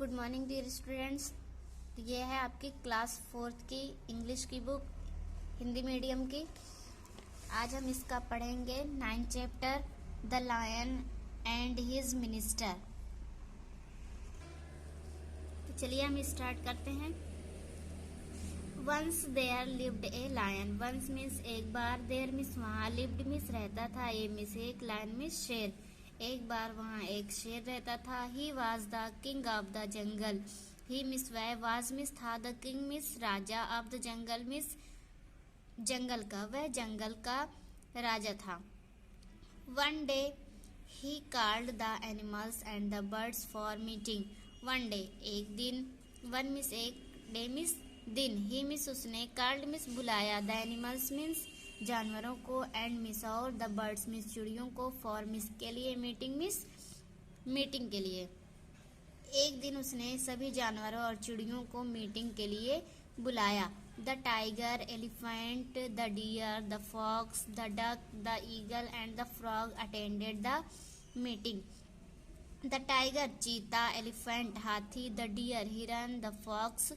Good morning dear students. ये है आपकी क्लास 4th की इंग्लिश की बुक, हिंदी मीडियम की। आज हम इसका पढ़ेंगे 9th chapter the lion and his minister. तो चलिए हम स्टार्ट करते हैं। Once there lived a lion. Once means एक बार, देयर मीन्स वहाँ, लिव्ड मीन्स रहता था, ए मीन्स एक, लायन मीन्स शेर। एक बार वहाँ एक शेर रहता था। He was the king of the jungle. He means वह, वाज मीन्स था, द किंग मीन्स राजा, ऑफ द जंगल मीन्स जंगल का, वह जंगल का राजा था। One day he called the animals and the birds for meeting. One day एक दिन, वन मीन्स एक, डे मीन्स दिन, ही मीन्स उसने, कॉल्ड मीन्स बुलाया, द एनिमल्स मीन्स जानवरों को, एंड मीन्स और, द बर्ड्स मीन्स चिड़ियों को, फॉर मीन्स के लिए, मीटिंग मीन्स मीटिंग के लिए। एक दिन उसने सभी जानवरों और चिड़ियों को मीटिंग के लिए बुलाया। The tiger, elephant, the deer, the fox, the duck, the eagle and the frog attended the meeting. The tiger चीता, एलिफेंट हाथी, द डियर हिरन, द फॉक्स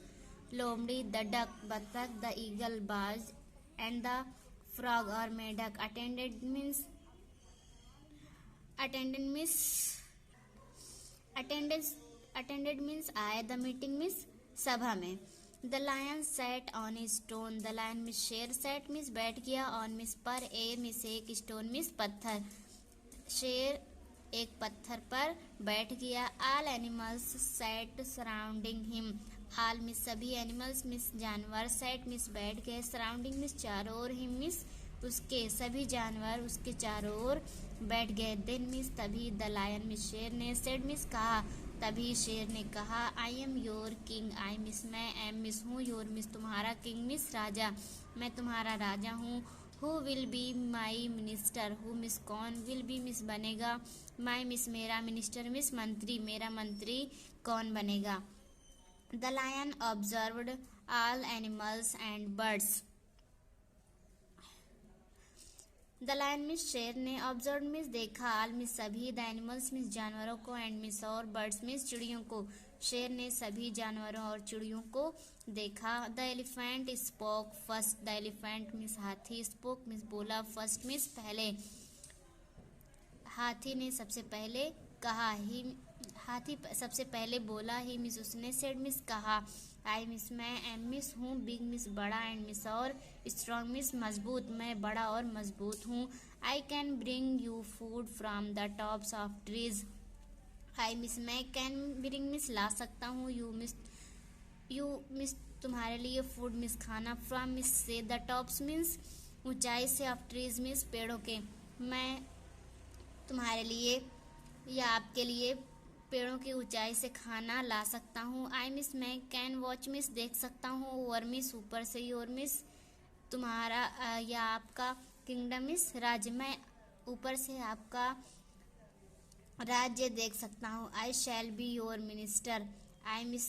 लोमड़ी, द डक बतख, द ईगल बाज एंड द फ्रॉग और मेढक attended means attended means आए, the meeting means सभा में। The lion sat on a stone. The lion means शेर, सेट मीन्स बैठ गया, ऑन मीन्स पर, ए मीन्स एक, स्टोन मीन्स पत्थर। शेर एक पत्थर पर बैठ गया। All animals set surrounding him. All means सभी, एनिमल्स मीन्स जानवर, सेट मीन्स बैठ गए, सराउंडिंग मीन्स चारों ओर, हिम मीन्स उसके, सभी जानवर उसके चारों ओर बैठ गए। देन मीन्स तभी, द लायन मीन्स शेर ने, सेड मीन्स कहा, तभी शेर ने कहा, I am your king. I means मैं, एम मीन्स हूँ, योर मीन्स तुम्हारा, किंग मीन्स राजा, मैं तुम्हारा राजा हूँ। Who will be my minister. Who means कौन, विल बी मिस बनेगा, माई मिस मेरा, मिनिस्टर मिस मंत्री, मेरा मंत्री कौन बनेगा। The lion observed all animals and birds. The lion means शेर ने, ऑब्जर्व मिस देखा, ऑल मिस सभी, द एनिमल्स मिस जानवरों को, एंड मिस और, बर्ड्स मिस चिड़ियों को। शेर ने सभी जानवरों और चिड़ियों को देखा। The elephant spoke first. The elephant miss हाथी, स्पोक मिस बोला, फर्स्ट मिस पहले, हाथी ने सबसे पहले कहा, ही हाथी सबसे पहले बोला, ही मिस उसने, सेड मिस कहा, आई मिस मैं, एम मिस हूँ, बिग मिस बड़ा, एंड मिस और, स्ट्रॉन्ग मिस मजबूत, मैं बड़ा और मजबूत हूँ। I can bring you food from the tops of trees. I means मैं, कैन ब्रिंग मिस ला सकता हूँ, यू मिस तुम्हारे लिए, फूड मिस खाना, फ्रॉम मिस से, द टॉप्स मीन्स ऊंचाई से, ऑफ ट्रीज मीन्स पेड़ों के, मैं तुम्हारे लिए या आपके लिए पेड़ों की ऊंचाई से खाना ला सकता हूँ। आई मिस मैं, कैन वॉच मिस देख सकता हूँ, ओवर मिस ऊपर से, योर मिस तुम्हारा या आपका, किंगडम मिस राज्य, मैं ऊपर से आपका राज्य देख सकता हूँ। I shall be your minister. I means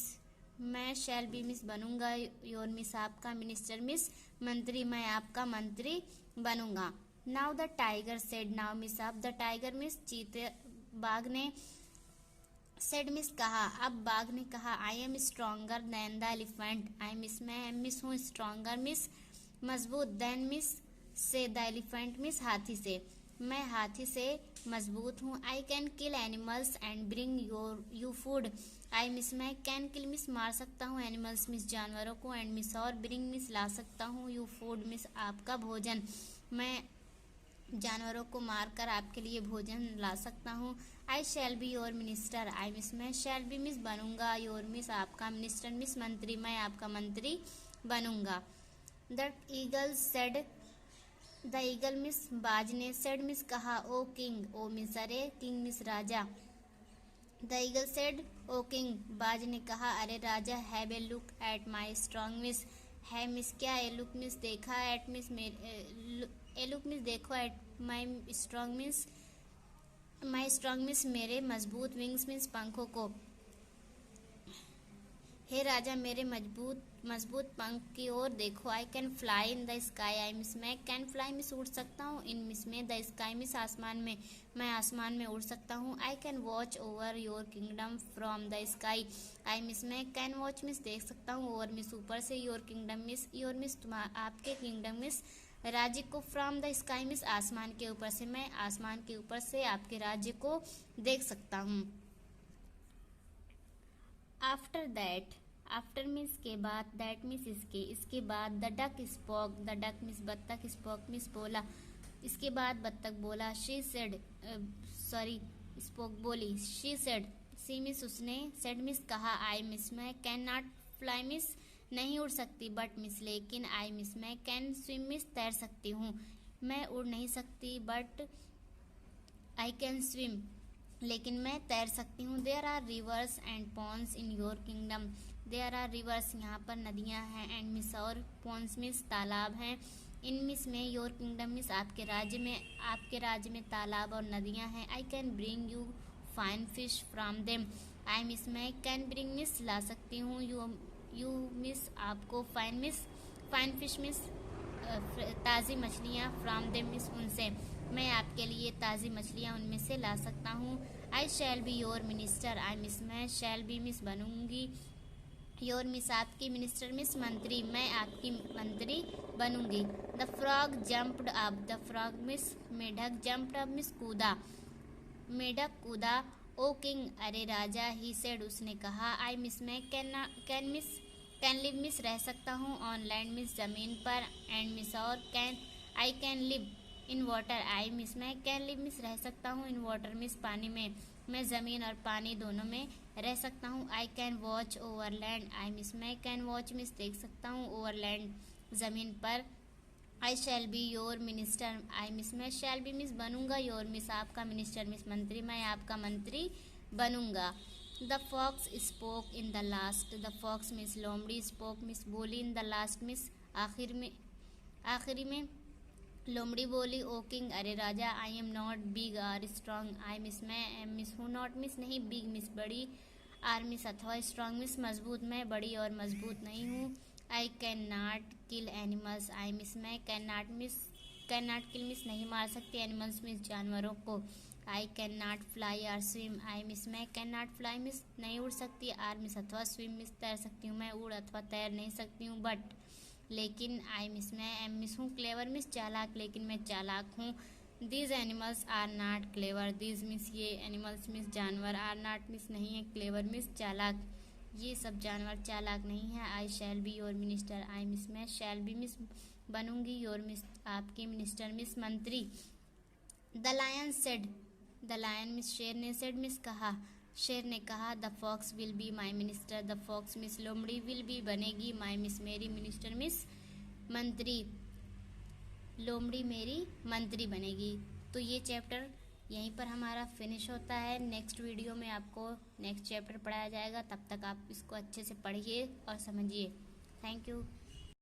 मैं, शैल बी मिस बनूंगा, योर मिस आपका, मिनिस्टर मिस मंत्री, मैं आपका मंत्री बनूंगा। Now the tiger said. Now means अब, द टाइगर मिस चीते, बाघ ने, सेड मिस कहा, अब बाघ ने कहा, I M stronger than the elephant. I means मैं, एम मिस हूँ, स्ट्रॉन्गर मिस मजबूत, देन मिस से, द एलिफेंट मिस हाथी से, मैं हाथी से मजबूत हूँ। I can kill animals and bring you food. I means मैं, कैन किल मिस मार सकता हूँ, एनिमल्स मिस जानवरों को, एंड मिस और, ब्रिंग मिस ला सकता हूँ, यू फूड मिस आपका भोजन, मैं जानवरों को मारकर आपके लिए भोजन ला सकता हूँ। I shall be your minister. I means मैं, शैल बी मिस बनूंगा, योर मिस आपका, मिनिस्टर मिस मंत्री, मैं आपका मंत्री बनूंगा। The eagle said. The eagle means बाज ने, सेड मिस कहा, ओ किंग, ओ मिस अरे, किंग मिस राजा। The eagle said, O king, बाज ने कहा, अरे राजा, have a look at my strong means. Have means क्या, ए लुक मिस देखा, एट मिस ए लुक मिस देखो, एट माई स्ट्रॉन्ग मिस मेरे मजबूत, विंग्स मिस पंखों को। हे राजा मेरे मजबूत मजबूत पंख की ओर देखो। I can fly in the sky. I means मैं कैन फ्लाई मिस उड़ सकता हूँ। इन मिस में द स्काई मिस आसमान में, मैं आसमान में उड़ सकता हूँ। I can watch over your kingdom from the sky. I means मैं कैन वॉच मिस देख सकता हूँ। ओवर मिस ऊपर से, योर किंगडम मिस आपके किंगडम मिस राज्य को, फ्रॉम द स्काई मिस आसमान के ऊपर से, मैं आसमान के ऊपर से आपके राज्य को देख सकता हूँ। आफ्टर दैट, आफ्टर मीन्स के बाद, दैट मीन्स इसके बाद, the duck spoke, the duck means बत्तख, स्पोक मीन्स बोला, इसके बाद बत्तख बोला। शी सेड, सॉरी स्पोक बोली। शी सेड, सी मिस उसने, सेड मिस कहा। आई मिस मैं कैन नॉट फ्लाई मिस नहीं उड़ सकती, बट मिस लेकिन, आई मिस मैं कैन स्विम मिस तैर सकती हूँ। मैं उड़ नहीं सकती, बट आई कैन स्विम लेकिन मैं तैर सकती हूँ। There are rivers and ponds in your kingdom. There are rivers, यहाँ पर नदियाँ हैं, एंड मिस और पॉन्स मिस तालाब हैं। इन मिस में, योर किंगडम मिस आपके राज्य में तालाब और नदियाँ हैं। I can bring you fine fish from them. I means मैं कैन ब्रिंग मिस ला सकती हूँ। यू मिस आपको, फाइन फिश मिस ताज़ी मछलियाँ, फ्रॉम देम मिस उनसे, मैं आपके लिए ताज़ी मछलियाँ उनमें से ला सकता हूँ। I shall be your minister. I means मैं शैल बी मिस बनूंगी। योर मिस आपकी, मिनिस्टर मिस मंत्री, मैं आपकी मंत्री बनूंगी। The frog jumped up, the frog means मेढक, जम्प्ड अप मिस कूदा, मेढक कूदा। ओ किंग अरे राजा, ही सेड उसने कहा। आई मिस मैं कैन लिव मिस रह सकता हूँ। ऑन लैंड मिस जमीन पर, एंड मिस और can, I can live in water. I means मैं कैन लिव मिस रह सकता हूँ। इन वाटर मिस पानी में, मैं ज़मीन और पानी दोनों में रह सकता हूँ। I can watch over land. I means मैं कैन वॉच मिस देख सकता हूँ, ओवर लैंड ज़मीन पर। I shall be your minister. I means मैं शैल बी मिस बनूंगा। योर मिस आपका, मिनिस्टर मिस मंत्री, मैं आपका मंत्री बनूंगा। The fox spoke in the last, the fox means लोमड़ी, स्पोक मिस बोली, इन द लास्ट मिस आखिरी में लोमड़ी बोली। ओ किंग अरे राजा, I am not big or strong. I means मैं एम मिस हूँ, नॉट मिस नहीं, बिग मिस बड़ी, आर मिस अथवा स्ट्रांग मिस मजबूत, मैं बड़ी और मजबूत नहीं हूँ। I can not kill animals. I means मैं कैन नॉट किल मिस नहीं मार सकती, एनिमल्स मिस जानवरों को। I can not fly or swim. I means मैं कैन नॉट फ्लाई मिस नहीं उड़ सकती, आर मिस अथवा स्विम मिस तैर सकती हूँ, मैं उड़ अथवा तैर नहीं सकती हूँ, बट लेकिन, आई मिस मैं एम मिस हूँ क्लेवर मिस चालाक, लेकिन मैं चालाक हूँ। These animals are not clever. These means ये, एनिमल्स मिस जानवर, आर नॉट मिस नहीं है, क्लेवर मिस चालाक, ये सब जानवर चालाक नहीं है। I shall be your minister. I means मैं शैल बी मिस बनूंगी। योर मिस आपकी, मिनिस्टर मिस मंत्री। The lion said, the lion means शेर ने, सेड मिस कहा, शेर ने कहा। The fox will be my minister. The fox means लोमड़ी विल बी बनेगी, माई मिस मेरी, मिनिस्टर मिस मंत्री, लोमड़ी मेरी मंत्री बनेगी। तो ये चैप्टर यहीं पर हमारा फिनिश होता है। नेक्स्ट वीडियो में आपको नेक्स्ट चैप्टर पढ़ाया जाएगा, तब तक आप इसको अच्छे से पढ़िए और समझिए। Thank you.